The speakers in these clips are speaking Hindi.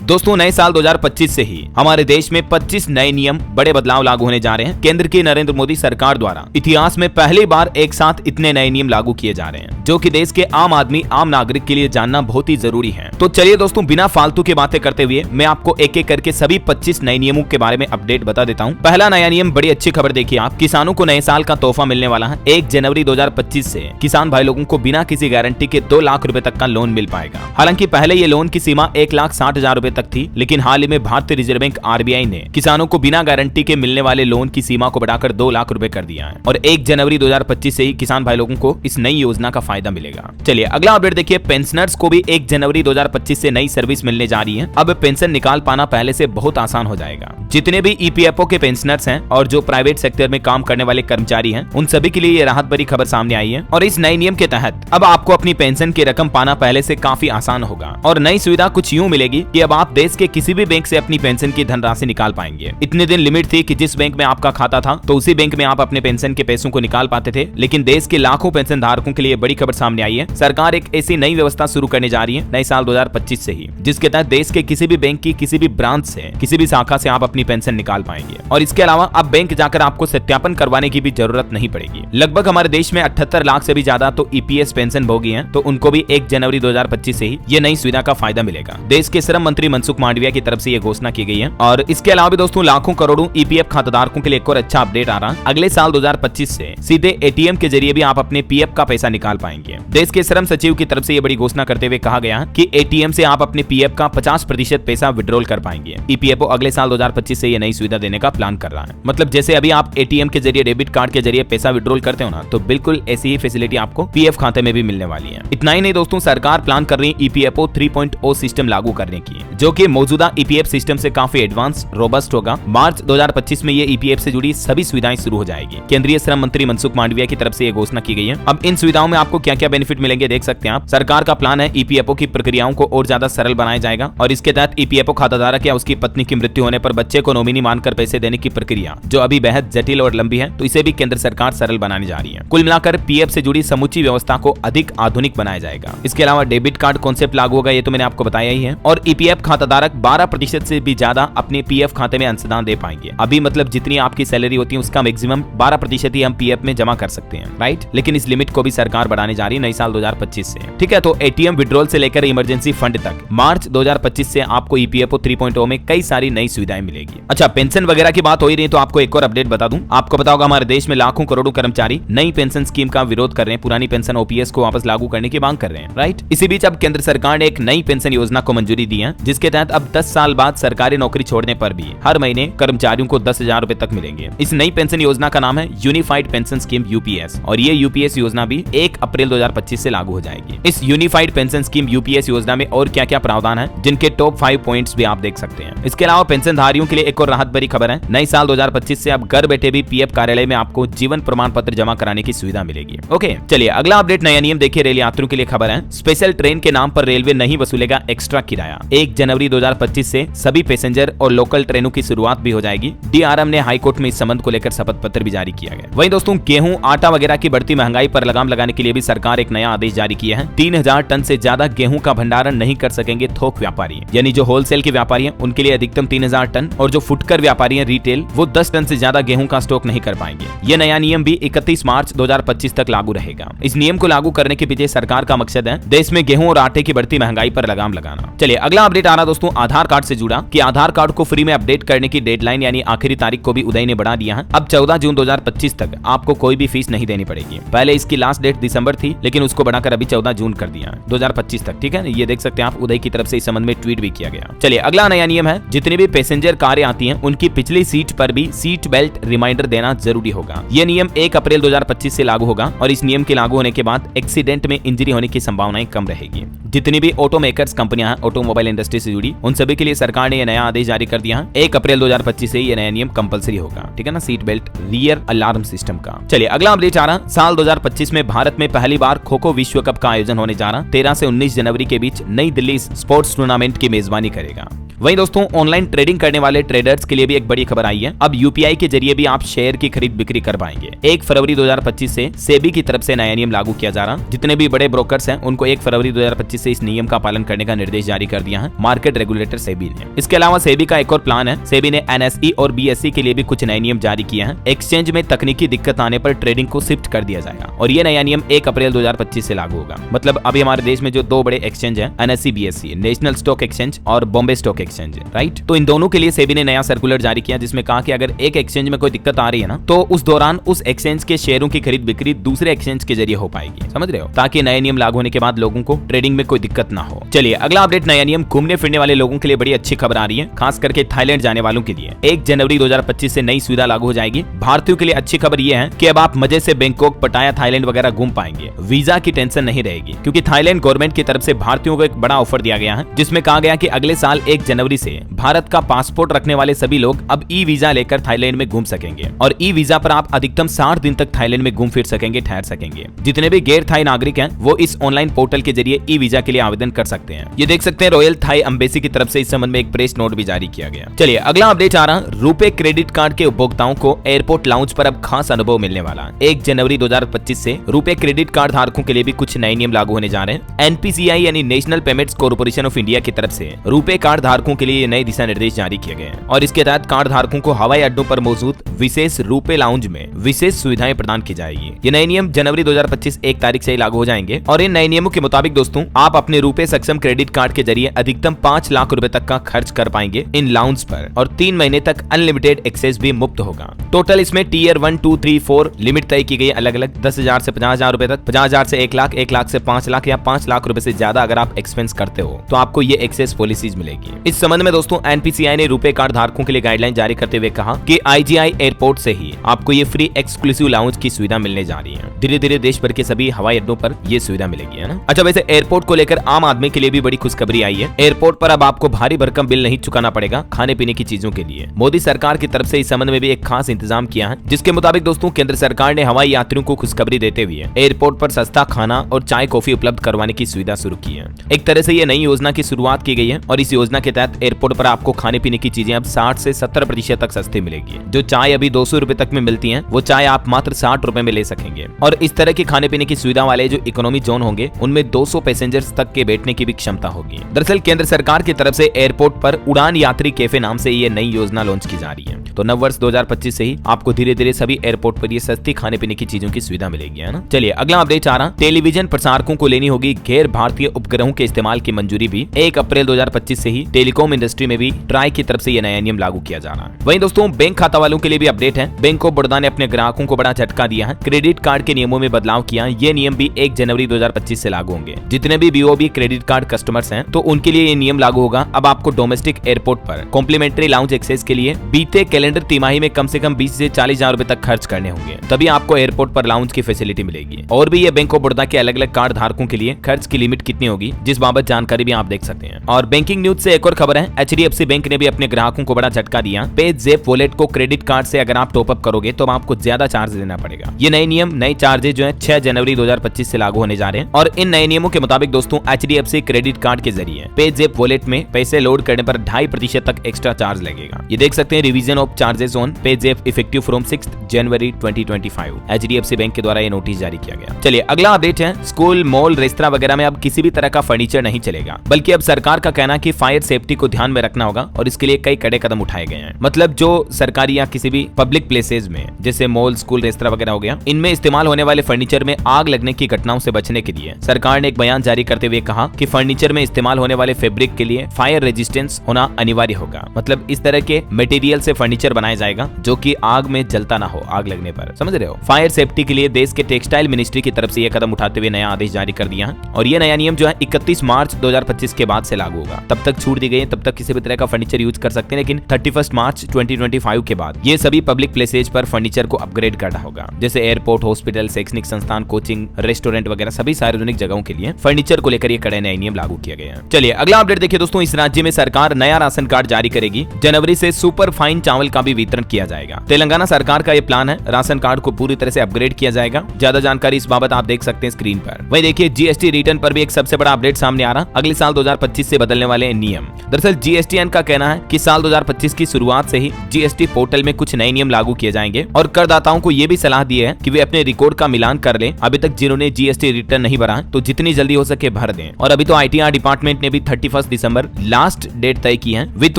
दोस्तों नए साल 2025 से ही हमारे देश में 25 नए नियम, बड़े बदलाव लागू होने जा रहे हैं। केंद्र की नरेंद्र मोदी सरकार द्वारा इतिहास में पहली बार एक साथ इतने नए नियम लागू किए जा रहे हैं, जो कि देश के आम आदमी, आम नागरिक के लिए जानना बहुत ही जरूरी है। तो चलिए दोस्तों, बिना फालतू की बातें करते हुए मैं आपको एक एक करके सभी 25 नए नियमों के बारे में अपडेट बता देता हूँ। पहला नया नियम, बड़ी अच्छी खबर देखिए आप, किसानों को नए साल का तोहफा मिलने वाला है। 1 जनवरी 2025 से किसान भाई लोगों को बिना किसी गारंटी के 2 लाख रुपए तक का लोन मिल पाएगा। हालांकि पहले ये लोन की सीमा 1,60,000 रुपए तक थी, लेकिन हाल ही में भारतीय रिजर्व बैंक RBI ने किसानों को बिना गारंटी के मिलने वाले लोन की सीमा को बढ़ाकर 2 लाख रुपए कर दिया है और 1 जनवरी 2025 से ही किसान भाई लोगों को इस नई योजना का फायदा मिलेगा। चलिए अगला अपडेट देखिए, पेंशनर्स को भी 1 जनवरी 2025 से नई सर्विस मिलने जा रही है। अब पेंशन निकाल पाना पहले से बहुत आसान हो जाएगा। जितने भी EPFO के पेंशनर्स हैं और जो प्राइवेट सेक्टर में काम करने वाले कर्मचारी हैं, उन सभी के लिए ये राहत भरी खबर सामने आई है। और इस नए नियम के तहत अब आपको अपनी पेंशन की रकम पाना पहले से काफी आसान होगा। और नई सुविधा कुछ यूं मिलेगी कि अब आप देश के किसी भी बैंक से अपनी पेंशन की धनराशि निकाल पाएंगे। इतने दिन लिमिट थी कि जिस बैंक में आपका खाता था तो उसी बैंक में आप अपने पेंशन के पैसों को निकाल पाते थे, लेकिन देश के लाखों पेंशन धारकों के लिए बड़ी खबर सामने आई है। सरकार एक ऐसी नई व्यवस्था शुरू करने जा रही है नए साल 2025 से ही, जिसके तहत देश के किसी भी बैंक की किसी भी ब्रांच से, किसी भी शाखा से आप अपनी पेंशन निकाल पाएंगे। और इसके अलावा अब बैंक जाकर आपको सत्यापन करवाने की भी जरूरत नहीं पड़ेगी। लगभग हमारे देश में 78 लाख से भी ज्यादा तो EPS पेंशन भोगी हैं, तो उनको भी 1 जनवरी 2025 से ही ये नई सुविधा का फायदा मिलेगा। देश के श्रम मंत्री मनसुख मांडविया की तरफ से ये घोषणा की गई है। और इसके अलावा भी दोस्तों लाखों करोड़ों EPF खाताधारकों के लिए एक और अच्छा अपडेट आ रहा है। अगले साल 2025 से सीधे ATM के जरिए भी आप अपने PF का पैसा निकाल पाएंगे। देश के श्रम सचिव की तरफ से ये बड़ी घोषणा करते हुए कहा गया कि ATM से आप अपने PF का 50% पैसा विड्रॉल कर पाएंगे। EPFO अगले साल 2025 से ये नई सुविधा देने का प्लान कर रहा है। मतलब जैसे अभी आप ATM के जरिए, डेबिट कार्ड के जरिए पैसा विड्रॉल करते हो ना, तो बिल्कुल ऐसी ही फैसिलिटी आपको PF खाते में भी मिलने वाली है। इतना ही नहीं दोस्तों, सरकार प्लान कर रही है EPFO 3.0 सिस्टम लागू करने की, जो कि मौजूदा EPF सिस्टम से काफी एडवांस, रोबस्ट होगा। मार्च 2025 में ये EPF से जुड़ी सभी सुविधाएं शुरू हो जाएगी। केंद्रीय श्रम मंत्री मनसुख मांडविया की तरफ से ये घोषणा की गई है। अब इन सुविधाओं में आपको क्या क्या बेनिफिट मिलेंगे देख सकते हैं आप। सरकार का प्लान है EPFO की प्रक्रियाओं को और ज्यादा सरल बनाया जाएगा और इसके तहत EPFO खाताधारक या उसकी पत्नी की मृत्यु होने पर बच्चे को नॉमिनी मानकर पैसे देने की प्रक्रिया, जो अभी बेहद जटिल और लंबी है, तो इसे भी केंद्र सरकार सरल बनाने जा रही है। कुल मिलाकर PF से जुड़ी समूची व्यवस्था को अधिक आधुनिक बनाया जाएगा। इसके अलावा डेबिट कार्ड कॉन्सेप्ट लागू होगा, ये तो मैंने आपको बताया ही है। और EPF खाताधारक 12% से भी ज्यादा अपने PF खाते में अंशदान दे पाएंगे। अभी मतलब जितनी आपकी सैलरी होती है उसका मैक्सिमम 12% ही हम PF में जमा कर सकते हैं, राइट। लेकिन इस लिमिट को भी सरकार बढ़ाने जा रही है नई साल 2025 से। ठीक है, तो ATM विड्रॉल से लेकर इमरजेंसी फंड तक मार्च 2025 से आपको EPFO 3.0 में कई सारी नई सुविधाएं मिलेगी। अच्छा, पेंशन वगैरह की बात हो ही रही तो आपको एक और अपडेट बता दूं। आपको पता होगा हमारे देश में लाखों करोड़ों कर्मचारी नई पेंशन स्कीम का विरोध कर रहे हैं, पुरानी पेंशन OPS को वापस लागू करने की मांग कर रहे हैं, राइट। इसी बीच अब केंद्र सरकार ने एक नई पेंशन योजना को मंजूरी दी है, जिसके तहत अब 10 साल बाद सरकारी नौकरी छोड़ने पर भी हर महीने कर्मचारियों को 10,000 रुपए तक मिलेंगे। इस नई पेंशन योजना का नाम है यूनिफाइड पेंशन स्कीम UPS और ये UPS योजना भी 1 अप्रैल 2025 से लागू हो जाएगी। इस यूनिफाइड पेंशन स्कीम UPS योजना में और क्या क्या प्रावधान है, जिनके टॉप 5 पॉइंट्स भी आप देख सकते हैं। इसके अलावा पेंशन धारियों के लिए एक और राहत भरी खबर है। नई साल 2025 से अब घर बैठे भी PF कार्यालय में आपको जीवन प्रमाण पत्र जमा कराने की सुविधा मिलेगी। ओके, चलिए अगला अपडेट, नया नियम देखिए। रेल यात्रियों के लिए खबर है, स्पेशल ट्रेन के नाम पर रेलवे नहीं वसूलेगा एक्स्ट्रा किराया। 1 जनवरी 2025 से सभी पैसेंजर और लोकल ट्रेनों की शुरुआत भी हो जाएगी। DRM ने हाईकोर्ट में इस संबंध को लेकर शपथ पत्र भी जारी किया गया। वहीं दोस्तों, गेहूं, आटा वगैरह की बढ़ती महंगाई पर लगाम लगाने के लिए भी सरकार एक नया आदेश जारी किया है। 3000 टन से ज्यादा गेहूं का भंडारण नहीं कर सकेंगे थोक व्यापारी, यानी जो होलसेल के व्यापारी हैं उनके लिए अधिकतम 3000 टन, और जो फुटकर व्यापारी हैं रिटेल, वो 10 टन से ज्यादा गेहूं का स्टॉक नहीं कर पाएंगे। ये नया नियम भी 31 मार्च 2025 तक लागू रहेगा। इस नियम को लागू करने के पीछे सरकार का मकसद है देश में गेहूं और आटे की बढ़ती महंगाई पर लगाम लगाना। चलिए अगला अपडेट आ रहा दोस्तों, आधार कार्ड से जुड़ा कि आधार कार्ड को फ्री में अपडेट करने की डेडलाइन यानी आखिरी तारीख को भी उदय ने बढ़ा दिया है। अब 14 जून 2025 तक आपको कोई भी फीस नहीं देनी पड़ेगी। पहले इसकी लास्ट डेट दिसंबर थी, लेकिन उसको बढ़ाकर अभी 14 जून कर दिया है 2025 तक। ठीक है, ये देख सकते हैं आप, उदय की तरफ से इस संबंध में ट्वीट भी किया गया। चलिए अगला नया नियम है, जितनी भी पैसेंजर कारें आती हैं उनकी पिछली सीट पर भी सीट बेल्ट रिमाइंडर देना जरूरी होगा। ये नियम 1 अप्रैल 2025 से लागू होगा और इस नियम के लागू होने के बाद एक्सीडेंट में इंजरी होने की संभावनाएं कम रहेगी। जितनी भी ऑटो मेकर्स कंपनियां हैं ऑटोमोबाइल इंडस्ट्री से जुड़ी, उन सभी के लिए सरकार ने यह नया आदेश जारी कर दिया है। 1 अप्रैल 2025 से ये नया नियम कंपलसरी होगा। ठीक है ना, seat belt, rear alarm system का। चलिए अगला अपडेट आ रहा, साल 2025 में भारत में पहली बार खो खो विश्व कप का आयोजन होने जा रहा। 13 से 19 जनवरी के बीच नई दिल्ली स्पोर्ट्स टूर्नामेंट की मेजबानी करेगा। वहीं दोस्तों ऑनलाइन ट्रेडिंग करने वाले ट्रेडर्स के लिए भी एक बड़ी खबर आई है। अब यूपीआई के जरिए भी आप शेयर की खरीद बिक्री कर पाएंगे। 1 फरवरी 2025 से सेबी की तरफ से नया नियम लागू किया जा रहा। जितने भी बड़े ब्रोकर्स हैं उनको 1 फरवरी 2025 से इस नियम का पालन करने का निर्देश जारी कर दिया है मार्केट रेगुलेटर सेबी ने। इसके अलावा सेबी का एक और प्लान है। सेबी ने एनएसई और बीएसई के लिए भी कुछ नए नियम जारी किए हैं। एक्सचेंज में तकनीकी दिक्कत आने पर ट्रेडिंग को शिफ्ट कर दिया जाएगा और ये नया नियम 1 अप्रैल 2025 से लागू होगा। मतलब अभी हमारे देश में जो 2 बड़े एक्सचेंज हैं, NSE BSE, national stock exchange और बॉम्बे स्टॉक एक्सचेंज, राइट। तो इन दोनों के लिए सेबी ने नया सर्कुलर जारी किया जिसमें कहा कि अगर एक एक्सचेंज में कोई दिक्कत आ रही है ना, तो उस दौरान उस एक्सचेंज के शेयरों की खरीद बिक्री दूसरे एक्सचेंज के जरिए हो पाएगी। समझ रहे हो, ताकि नए नियम लागू होने के बाद लोगों को ट्रेडिंग में कोई दिक्कत ना हो। चलिए अगला अपडेट, नया नियम घूमने फिरने वाले लोगों के लिए बड़ी अच्छी खबर आ रही है, खास करके थाईलैंड जाने वालों के लिए। 1 जनवरी 2025 से नई सुविधा लागू हो जाएगी। भारतीयों के लिए अच्छी खबर यह है कि अब आप मजे से बैंकॉक, पटाया, थाईलैंड वगैरह घूम पाएंगे। वीजा की टेंशन नहीं रहेगी क्योंकि थाईलैंड गवर्नमेंट की तरफ से भारतीयों को एक बड़ा ऑफर दिया गया है जिसमें कहा गया कि अगले साल 1 जनवरी से भारत का पासपोर्ट रखने वाले सभी लोग अब ई वीजा लेकर थाईलैंड में घूम सकेंगे और ई वीजा पर आप अधिकतम 60 दिन तक थाईलैंड में घूम फिर सकेंगे, ठहर सकेंगे। जितने भी गैर थाई नागरिक हैं वो इस ऑनलाइन पोर्टल के जरिए ई वीजा के लिए आवेदन कर सकते हैं। ये देख सकते हैं रॉयल थाई एम्बेसी की तरफ से इस संबंध में एक प्रेस नोट भी जारी किया गया। चलिए अगला अपडेट आ रहा, रुपे क्रेडिट कार्ड के उपभोक्ताओं को एयरपोर्ट लाउंज पर अब खास अनुभव मिलने वाला। 1 जनवरी 2025 से रुपे क्रेडिट कार्ड धारकों के लिए भी कुछ नए नियम लागू होने जा रहे हैं। एनपीसीआई यानी national payments corporation of India की तरफ से रुपे कार्ड धारकों के लिए नए दिशा निर्देश जारी किए गए हैं और इसके तहत कार्ड धारकों को हवाई अड्डों पर मौजूद विशेष रुपे लाउंज में विशेष सुविधाएं प्रदान की जाएगी। ये नए नियम जनवरी 2025 1 तारीख से लागू हो जाएंगे और इन नए नियमों के मुताबिक दोस्तों आप अपने रुपे सक्षम क्रेडिट कार्ड के जरिए अधिकतम 5 लाख रुपए तक का खर्च कर पाएंगे इन लाउंज पर और 3 महीने तक अनलिमिटेड एक्सेस भी मुफ्त होगा। टोटल इसमें टीयर 1, 2, 3, 4 लिमिट तय की गई अलग अलग 10,000 से 50,000 रुपए तक, 50,000 से 1 लाख, 1 लाख से 5 लाख या 5 लाख रुपए से ज्यादा अगर आप एक्सपेंस करते हो तो आपको ये एक्सेस पॉलिसीज मिलेगी। इस संबंध में दोस्तों एनपीसीआई ने रुपे कार्ड धारकों के लिए गाइडलाइन जारी करते हुए कहा कि आईजीआई एयरपोर्ट से ही आपको ये फ्री एक्सक्लूसिव लाउंज की सुविधा मिलने जा रही है। धीरे धीरे देश भर के सभी हवाई अड्डों पर ये सुविधा मिलेगी, है ना। अच्छा, वैसे एयरपोर्ट को लेकर आम आदमी के लिए भी बड़ी खुशखबरी आई है। एयरपोर्ट पर अब आपको भारी भरकम बिल नहीं चुकाना पड़ेगा खाने पीने की चीजों के लिए। मोदी सरकार की तरफ से इस संबंध में भी एक खास इंतजाम किया है जिसके मुताबिक दोस्तों केंद्र सरकार ने हवाई यात्रियों को खुशखबरी देते हुए एयरपोर्ट पर सस्ता खाना और चाय कॉफी उपलब्ध करवाने की सुविधा शुरू की है। एक तरह से ये नई योजना की शुरुआत की गई है और इस योजना के तहत एयरपोर्ट पर आपको खाने पीने की चीजें अब 60 से 70% तक सस्ती मिलेगी। जो चाय अभी 200 रुपए तक में मिलती है वो चाय आप मात्र 60 रुपए में ले सकेंगे और इस तरह के खाने पीने की सुविधा वाले जो इकोनॉमी जोन होंगे उनमें 200 पैसेंजर्स तक के बैठने की भी क्षमता होगी। दरअसल केंद्र सरकार की तरफ से एयरपोर्ट पर उड़ान यात्री कैफे नाम से ये नई योजना लॉन्च की जा रही है। तो नव वर्ष 2025 से ही आपको धीरे धीरे सभी एयरपोर्ट पर ये सस्ती खाने पीने की चीजों की सुविधा मिलेगी, है ना। चलिए अगला अपडेट आ रहा, टेलीविजन प्रसारकों को लेनी होगी गैर भारतीय उपग्रहों के इस्तेमाल की मंजूरी भी। 1 अप्रैल 2025 से ही टेलीकॉम इंडस्ट्री में भी ट्राई की तरफ से यह नया नियम लागू किया जा रहा है। वहीं दोस्तों बैंक खाता वालों के लिए भी अपडेट है। बैंक ऑफ बड़ौदा ने अपने ग्राहकों को बड़ा झटका दिया है, क्रेडिट कार्ड के नियमों में बदलाव किया। ये नियम भी 1 जनवरी 2025 से लागू होंगे। जितने भी बीओबी क्रेडिट कार्ड कस्टमर्स हैं तो उनके लिए ये नियम लागू होगा। अब आपको डोमेस्टिक एयरपोर्ट पर कॉम्प्लीमेंट्री लाउंज एक्सेस के लिए बीते कैलेंडर तिमाही में कम से कम 20 से 40,000 रुपए तक खर्च करने होंगे, तभी आपको एयरपोर्ट पर लाउंज की फैसिलिटी मिलेगी। और भी ये बैंक ऑफ बड़ौदा के अलग अलग कार्ड धारकों के लिए खर्च की लिमिट कितनी होगी जिस बाबत जानकारी भी आप देख सकते हैं। और बैंकिंग न्यूज से एक और खबर है, एचडीएफसी बैंक ने भी अपने ग्राहकों को बड़ा झटका दिया। पेज़ैप वॉलेट को क्रेडिट कार्ड से अगर आप टॉपअप करोगे तो आपको ज्यादा चार्ज देना पड़ेगा। ये नए नियम, नए चार्जेज जो है 6 जनवरी 2025 से लागू होने जा रहे हैं और इन नए नियमों के मुताबिक दोस्तों एचडीएफसी क्रेडिट कार्ड के जरिए पेज़ैप वॉलेट में पैसे लोड करने पर 2.5% तक एक्स्ट्रा चार्ज लगेगा। ये देख सकते हैं revision of charges on PayZapp effective from 6 January 2025। HDFC bank के द्वारा ये नोटिस जारी किया गया। चलिए अगला अपडेट है, स्कूल, मॉल, रेस्तरां वगैरह में अब किसी भी तरह का फर्नीचर नहीं चलेगा, बल्कि अब सरकार का कहना कि फायर सेफ्टी को ध्यान में रखना होगा और इसके लिए कई कड़े कदम उठाए गए हैं। मतलब जो सरकारी या किसी भी पब्लिक प्लेसेज में जैसे मॉल, स्कूल, रेस्तरां वगैरह हो गया, इनमें इस्तेमाल होने वाले फर्नीचर में आग लगने की घटनाओं से बचने के लिए सरकार ने एक बयान जारी करते हुए कहा कि फर्नीचर में इस्तेमाल होने वाले फैब्रिक के लिए फायर रेजिस्टेंस होना अनिवार्य होगा। मतलब इस तरह के मटेरियल से फर्नीचर बनाया जाएगा जो कि आग में जलता ना हो, आग लगने पर, समझ रहे हो। फायर सेफ्टी के लिए देश के टेक्सटाइल मिनिस्ट्री की तरफ से यह कदम उठाते हुए नया आदेश जारी कर दिया है और ये नया नियम जो है 31 मार्च 2025 के बाद से लागू होगा। तब तक छूट दी गई है, तब तक किसी भी तरह का फर्नीचर यूज कर सकते हैं, लेकिन 31 मार्च 2025 के बाद ये सभी पब्लिक प्लेसेज पर फर्नीचर को अपग्रेड करना होगा। जैसे एयरपोर्ट, हॉस्पिटल, शैक्षणिक संस्थान, कोचिंग, रेस्टोरेंट वगैरह सभी सार्वजनिक जगहों के लिए फर्नीचर को लेकर ये कड़े नए नियम लागू किए गए हैं। चलिए अगला अपडेट देखिए दोस्तों, इस राज्य में सरकार नया राशन कार्ड जारी करेगी। जनवरी से सुपर फाइन चावल का भी वितरण किया जाएगा। तेलंगाना सरकार का ये प्लान है, राशन कार्ड को पूरी तरह से अपग्रेड किया जाएगा। ज्यादा जानकारी इस बाबत आप देख सकते हैं स्क्रीन पर। वहीं देखिए जीएसटी रिटर्न पर भी एक सबसे बड़ा अपडेट सामने आ रहा, अगले साल 2025 से बदलने वाले नियम। दरअसल जीएसटीएन का कहना है कि साल 2025 की शुरुआत से ही जीएसटी पोर्टल में कुछ नए नियम लागू किए जाएंगे और करदाताओं को ये भी सलाह दी है कि वे अपने रिकॉर्ड का मिलान कर लें। अभी तक जिन्होंने जीएसटी रिटर्न नहीं भरा तो जितनी जल्दी हो सके भर दें। और अभी तो आईटीआर डिपार्टमेंट ने भी 31 दिसंबर लास्ट डेट तय की है वित्त